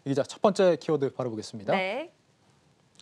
이 기자 첫 번째 키워드 바로 보겠습니다. 네.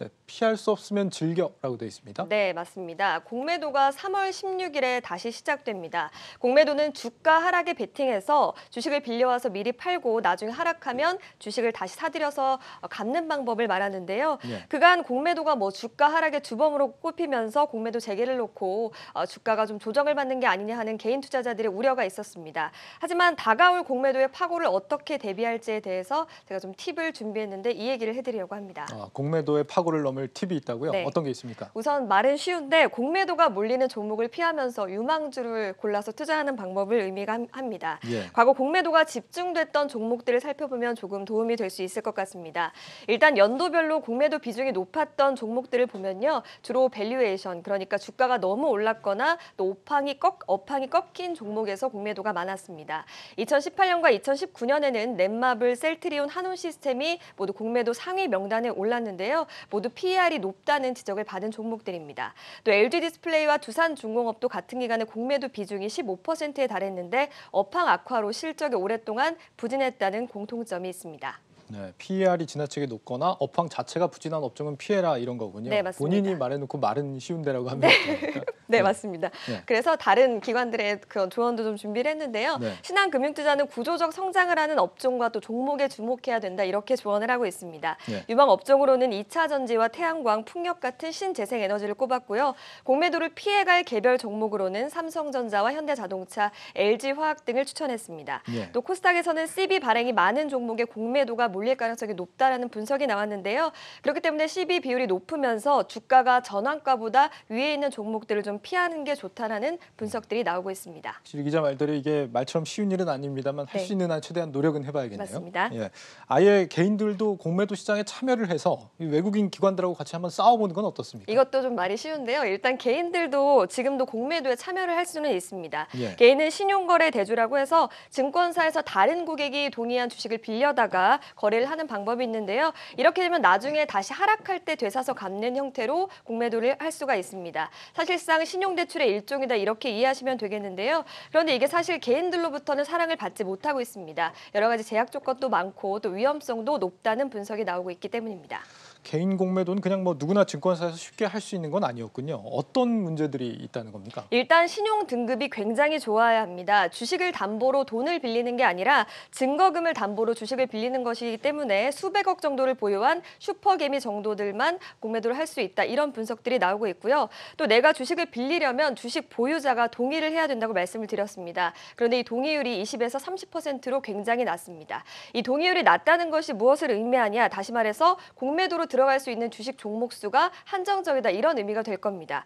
네, 피할 수 없으면 즐겨라고 되어 있습니다. 네, 맞습니다. 공매도가 3월 16일에 다시 시작됩니다. 공매도는 주가 하락에 베팅해서 주식을 빌려와서 미리 팔고 나중에 하락하면 주식을 다시 사들여서 갚는 방법을 말하는데요. 예. 그간 공매도가 주가 하락의 주범으로 꼽히면서 공매도 재개를 놓고 주가가 좀 조정을 받는 게 아니냐 하는 개인 투자자들의 우려가 있었습니다. 하지만 다가올 공매도의 파고를 어떻게 대비할지에 대해서 제가 좀 팁을 준비했는데 이 얘기를 해드리려고 합니다. 공매도의 파고를 넘을 팁이 있다고요? 네. 어떤 게 있습니까? 우선 말은 쉬운데 공매도가 몰리는 종목을 피하면서 유망주를 골라서 투자하는 방법을 의미가 합니다. 예. 과거 공매도가 집중됐던 종목들을 살펴보면 조금 도움이 될 수 있을 것 같습니다. 일단 연도별로 공매도 비중이 높았던 종목들을 보면요. 주로 밸류에이션, 그러니까 주가가 너무 올랐거나 또 업황이 꺾인 종목에서 공매도가 많았습니다. 2018년과 2019년에는 넷마블, 셀트리온, 한온시스템이 모두 공매도 상위 명단에 올랐는데요. 모두 PER이 높다는 지적을 받은 종목들입니다. 또 LG디스플레이와 두산중공업도 같은 기간에 공매도 비중이 15%에 달했는데 업황 악화로 실적이 오랫동안 부진했다는 공통점이 있습니다. 네, PER이 지나치게 높거나 업황 자체가 부진한 업종은 피해라 이런 거군요. 네, 맞습니다. 본인이 말해놓고 말은 쉬운데라고 합니다. 네, 맞습니다. 네. 그래서 다른 기관들의 그 조언도 좀 준비를 했는데요. 네. 신한금융투자는 구조적 성장을 하는 업종과 또 종목에 주목해야 된다 이렇게 조언을 하고 있습니다. 네. 유망 업종으로는 2차 전지와 태양광, 풍력 같은 신재생 에너지를 꼽았고요. 공매도를 피해갈 개별 종목으로는 삼성전자와 현대자동차, LG화학 등을 추천했습니다. 네. 또 코스닥에서는 CB 발행이 많은 종목의 공매도가 몰릴 가능성이 높다라는 분석이 나왔는데요. 그렇기 때문에 CB 비율이 높으면서 주가가 전환가보다 위에 있는 종목들을 좀 피하는 게 좋다라는 분석들이 나오고 있습니다. 실 기자 말대로 이게 말처럼 쉬운 일은 아닙니다만 할 수 있는 한 최대한 노력은 해봐야겠네요. 맞습니다. 예. 아예 개인들도 공매도 시장에 참여를 해서 이 외국인 기관들하고 같이 한번 싸워보는 건 어떻습니까? 이것도 좀 말이 쉬운데요. 일단 개인들도 지금도 공매도에 참여를 할 수는 있습니다. 예. 개인은 신용거래 대주라고 해서 증권사에서 다른 고객이 동의한 주식을 빌려다가 거래를 하는 방법이 있는데요. 이렇게 되면 나중에 다시 하락할 때 되사서 갚는 형태로 공매도를 할 수가 있습니다. 사실상 신용대출의 일종이다 이렇게 이해하시면 되겠는데요. 그런데 이게 사실 개인들로부터는 사랑을 받지 못하고 있습니다. 여러 가지 제약 조건도 많고 또 위험성도 높다는 분석이 나오고 있기 때문입니다. 개인 공매도는 그냥 누구나 증권사에서 쉽게 할 수 있는 건 아니었군요. 어떤 문제들이 있다는 겁니까? 일단 신용 등급이 굉장히 좋아야 합니다. 주식을 담보로 돈을 빌리는 게 아니라 증거금을 담보로 주식을 빌리는 것이기 때문에 수백억 정도를 보유한 슈퍼개미 정도들만 공매도를 할 수 있다. 이런 분석들이 나오고 있고요. 또 내가 주식을 빌리려면 주식 보유자가 동의를 해야 된다고 말씀을 드렸습니다. 그런데 이 동의율이 20에서 30%로 굉장히 낮습니다. 이 동의율이 낮다는 것이 무엇을 의미하냐? 다시 말해서 공매도로 들어갈 수 있는 주식 종목 수가 한정적이다 이런 의미가 될 겁니다.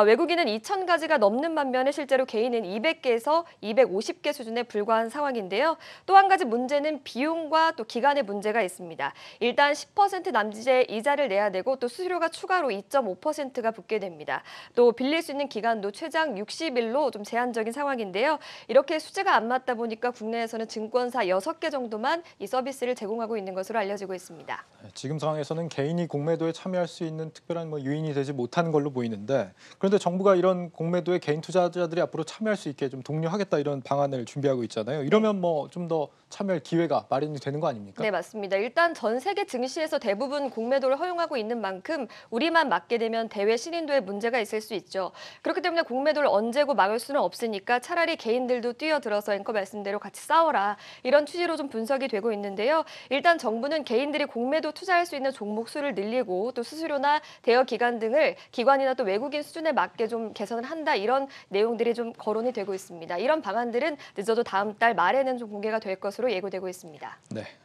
외국인은 2,000가지가 넘는 반면에 실제로 개인은 200개에서 250개 수준에 불과한 상황인데요. 또 한 가지 문제는 비용과 또 기간의 문제가 있습니다. 일단 10% 남짓의 이자를 내야 되고 또 수수료가 추가로 2.5%가 붙게 됩니다. 또 빌릴 수 있는 기간도 최장 60일로 좀 제한적인 상황인데요. 이렇게 수지가 안 맞다 보니까 국내에서는 증권사 6개 정도만 이 서비스를 제공하고 있는 것으로 알려지고 있습니다. 지금 상황에서는 개인이 공매도에 참여할 수 있는 특별한 유인이 되지 못하는 걸로 보이는데 그런데 정부가 이런 공매도에 개인 투자자들이 앞으로 참여할 수 있게 좀 독려하겠다 이런 방안을 준비하고 있잖아요. 이러면 좀 더 참여할 기회가 마련이 되는 거 아닙니까? 네, 맞습니다. 일단 전 세계 증시에서 대부분 공매도를 허용하고 있는 만큼 우리만 막게 되면 대외 신인도에 문제가 있을 수 있죠. 그렇기 때문에 공매도를 언제고 막을 수는 없으니까 차라리 개인들도 뛰어들어서 앵커 말씀대로 같이 싸워라. 이런 취지로 좀 분석이 되고 있는데요. 일단 정부는 개인들이 공매도 투자할 수 있는 종목 수를 늘리고 또 수수료나 대여 기간 등을 기관이나 또 외국인 수준에 맞게 좀 개선을 한다. 이런 내용들이 좀 거론이 되고 있습니다. 이런 방안들은 늦어도 다음 달 말에는 좀 공개가 될 것으로 예고되고 있습니다. 네.